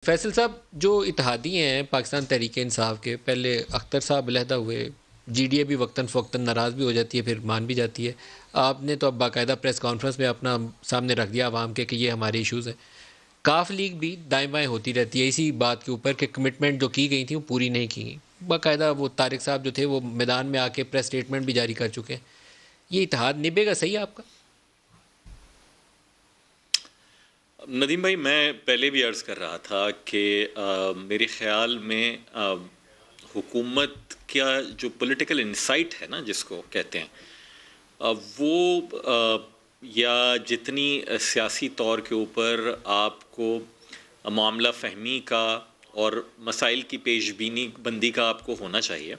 फैसल साहब, जो इत्तेहादी हैं पाकिस्तान तहरीक इंसाफ के, पहले अख्तर साहब अलहदा हुए, जीडीए भी वक्तन फ़वक्तन नाराज़ भी हो जाती है, फिर मान भी जाती है। आपने तो अब बाकायदा प्रेस कॉन्फ्रेंस में अपना सामने रख दिया आवाम के कि ये हमारे इश्यूज़ हैं। काफ लीग भी दाएं बाएं होती रहती है इसी बात के ऊपर कि कमिटमेंट जो की गई थी वो पूरी नहीं की गई। बाकायदा वो तारिक साहब जो थे वो मैदान में आके प्रेस स्टेटमेंट भी जारी कर चुके हैं। ये इत्तेहाद निभेगा सही आपका? नदीम भाई, मैं पहले भी अर्ज़ कर रहा था कि मेरे ख़्याल में हुकूमत का जो पॉलिटिकल इंसाइट है ना, जिसको कहते हैं, या जितनी सियासी तौर के ऊपर आपको मामला फ़हमी का और मसाइल की पेशबीनी बंदी का आपको होना चाहिए,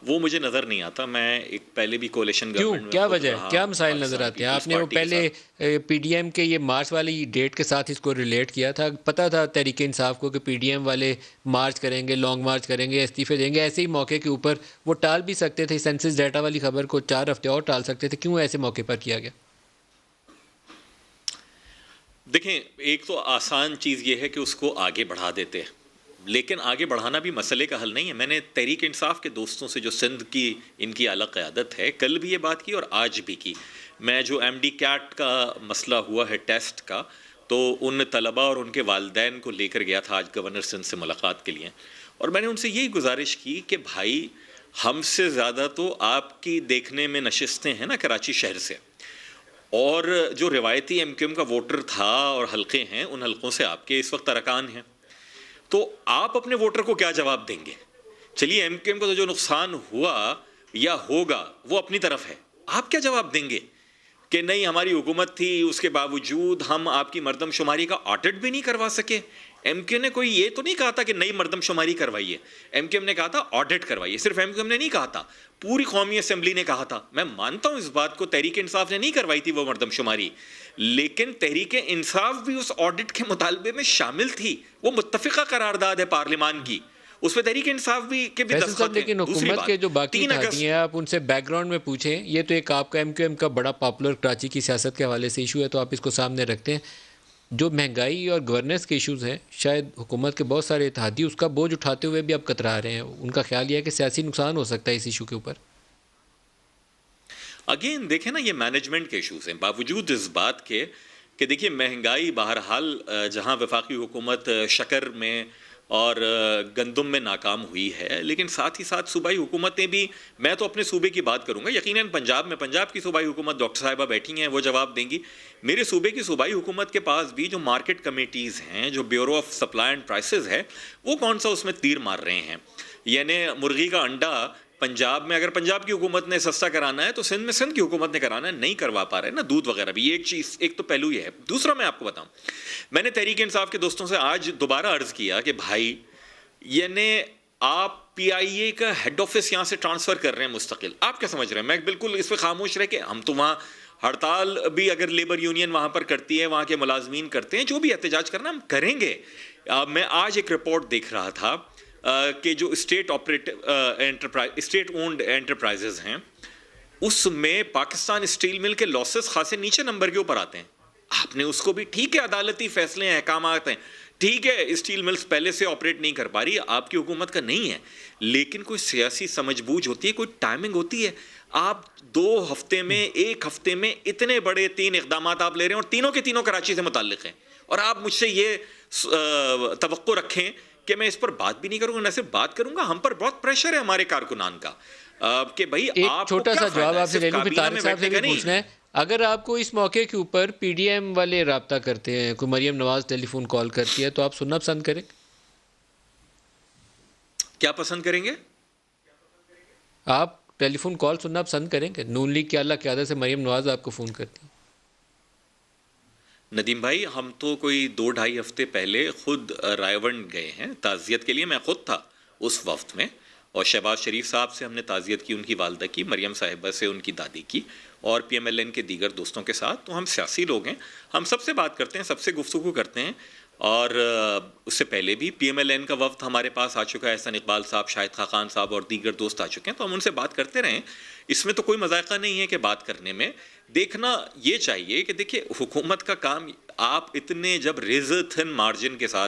वो मुझे नज़र नहीं आता। मैं एक पहले भी कोalition क्यों, गवर्नमेंट में क्या खुद वजह है, रहा क्या हूँ मसाइल नज़र पाकिस्तान आते हैं? पीपल्स आपने वो पार्टी के पहले साथ। पीडीएम के ये मार्च वाली डेट के साथ इसको रिलेट किया था। पता था तहरीक इंसाफ को कि पीडीएम वाले मार्च करेंगे, लॉन्ग मार्च करेंगे, इस्तीफे देंगे। ऐसे ही मौके के ऊपर वो टाल भी सकते थे, सेंसस डाटा वाली खबर को 4 हफ्ते और टाल सकते थे। क्यों ऐसे मौके पर किया गया? देखें, एक तो आसान चीज़ ये है कि उसको आगे बढ़ा देते हैं, लेकिन आगे बढ़ाना भी मसले का हल नहीं है। मैंने तहरीक इंसाफ के दोस्तों से, जो सिंध की इनकी अलग क़यादत है, कल भी ये बात की और आज भी की। मैं जो MD कैट का मसला हुआ है टेस्ट का, तो उन तलबा और उनके वालदैन को लेकर गया था आज गवर्नर सिंध से मुलाकात के लिए, और मैंने उनसे यही गुजारिश की कि भाई, हमसे ज़्यादा तो आपकी देखने में नशिस्तें हैं ना कराची शहर से, और जो रिवायती MQM का वोटर था और हलक़े हैं, उन हलक़ों से आपके इस वक्त अरकान हैं। तो आप अपने वोटर को क्या जवाब देंगे? चलिए, MQM को तो जो नुकसान हुआ या होगा वो अपनी तरफ है, आप क्या जवाब देंगे कि नहीं, हमारी हुकूमत थी, उसके बावजूद हम आपकी मरदमशुमारी का ऑडिट भी नहीं करवा सके? MQM ने कोई ये तो नहीं कहा था कि नई मरदमशुमारी करवाइए। MQM ने कहा था ऑडिट करवाइए। सिर्फ MQM ने नहीं कहा था, पूरी कौमी असेंबली ने कहा था। मैं मानता हूं इस बात को, तहरीक इंसाफ ने नहीं करवाई थी वो मरदमशुमारी, लेकिन तहरीक इंसाफ भी उस ऑडिट के मुतालबे में शामिल थी। वो मुत्तफिका करारदाद है पार्लियामान की, उसमें तहरीक इंसाफ भी फैसल साहब, दस्तखत हैं। लेकिन दूसरी हुकूमत के बात, जो बाकी 3 इत्तेहादी अगस्त हैं, आप उनसे बैकग्राउंड में पूछें। ये तो एक आपका MQM का बड़ा पॉपुलर कराची की सियासत के हवाले से इशू है, तो आप इसको सामने रखते हैं। जो महंगाई और गवर्नेंस के इश्यूज़ हैं, शायद हुकूमत के बहुत सारे इत्तेहादी उसका बोझ उठाते हुए भी अब कतरा रहे हैं। उनका ख्याल यह है कि सियासी नुकसान हो सकता है इस इशू के ऊपर। अगेन देखें ना, ये मैनेजमेंट के इशूज़ हैं, बावजूद इस बात के कि देखिए महंगाई बहरहाल, जहां वफाकी हुकूमत शक्कर में और गंदम में नाकाम हुई है, लेकिन साथ ही साथ सूबाई हुकूमतें भी, मैं तो अपने सूबे की बात करूंगा, यकीनन पंजाब की सूबाई हुकूमत डॉक्टर साहिबा बैठी हैं, वो जवाब देंगी। मेरे सूबे की सूबाई हुकूमत के पास भी जो मार्केट कमेटीज़ हैं, जो bureau of supply and prices है, वो कौन सा उसमें तीर मार रहे हैं। यानी मुर्गी का अंडा पंजाब में अगर पंजाब की हुकूमत ने सस्ता कराना है, तो सिंध में सिंध की हुकूमत ने कराना है, नहीं करवा पा रहे ना, दूध वगैरह भी। ये एक चीज़, एक तो पहलू ये है। दूसरा मैं आपको बताऊं, मैंने तहरीक इंसाफ के दोस्तों से आज दोबारा अर्ज किया कि भाई, यानी आप PIA का हेड ऑफिस यहां से ट्रांसफर कर रहे हैं मुस्तकिल, आप क्या समझ रहे हैं? मैं बिल्कुल इस पर खामोश रह के, हम तो वहां हड़ताल भी अगर लेबर यूनियन वहां पर करती है, वहां के मुलाजमीन करते हैं, जो भी एहतजाज करना हम करेंगे। मैं आज एक रिपोर्ट देख रहा था कि जो स्टेट ओन्ड एंटरप्राइजेज हैं, उसमें पाकिस्तान स्टील मिल के लॉसेस खासे नीचे नंबर के ऊपर आते हैं। आपने उसको भी, ठीक है, अदालती फैसले हैं, अहकामात हैं, ठीक है, स्टील मिल्स पहले से ऑपरेट नहीं कर पा रही, आपकी हुकूमत का नहीं है, लेकिन कोई सियासी समझबूझ होती है, कोई टाइमिंग होती है। आप 2 हफ्ते में, 1 हफ्ते में इतने बड़े 3 इकदाम आप ले रहे हैं, और तीनों के तीनों कराची से मुताल्लिक हैं, और आप मुझसे ये तवक्को रखें कि मैं इस पर बात भी नहीं करूंगा। न सिर्फ बात करूंगा, हम पर बहुत प्रेशर है हमारे कारकुनान का कि भाई एक आपको छोटा क्या सा जवाब फायदा है आपसे ले सिर्फ लूं, फिर काबीना तारिक में साहब से बैठने भी का नहीं। पूछना है। अगर आपको इस मौके के ऊपर PDM वाले रब्ता करते हैं, कोई मरियम नवाज टेलीफोन कॉल करती है, तो आप सुनना पसंद करें? क्या पसंद करेंगे? आप टेलीफोन कॉल सुनना पसंद करेंगे? नून लीग की आला क़यादत से मरियम नवाज आपको फ़ोन करती है। नदीम भाई, हम तो कोई 2-2.5 हफ्ते पहले खुद रायवंड गए हैं ताज़ियत के लिए। मैं खुद था उस वक्त में, और शहबाज शरीफ साहब से हमने ताज़ियत की, उनकी वालदा की, मरियम साहिबा से उनकी दादी की, और PMLN के दीगर दोस्तों के साथ। तो हम सियासी लोग हैं, हम सबसे बात करते हैं, सबसे गुफ्तगू करते हैं, और उससे पहले भी PMLN का वफ्द हमारे पास आ चुका है, एहसन इकबाल साहब, शाहिद खान साहब और दीगर दोस्त आ चुके हैं, तो हम उनसे बात करते रहें। इसमें तो कोई मजाका नहीं है कि बात करने में। देखना ये चाहिए कि देखिए, हुकूमत का काम, आप इतने जब रेज़र थिन मार्जिन के साथ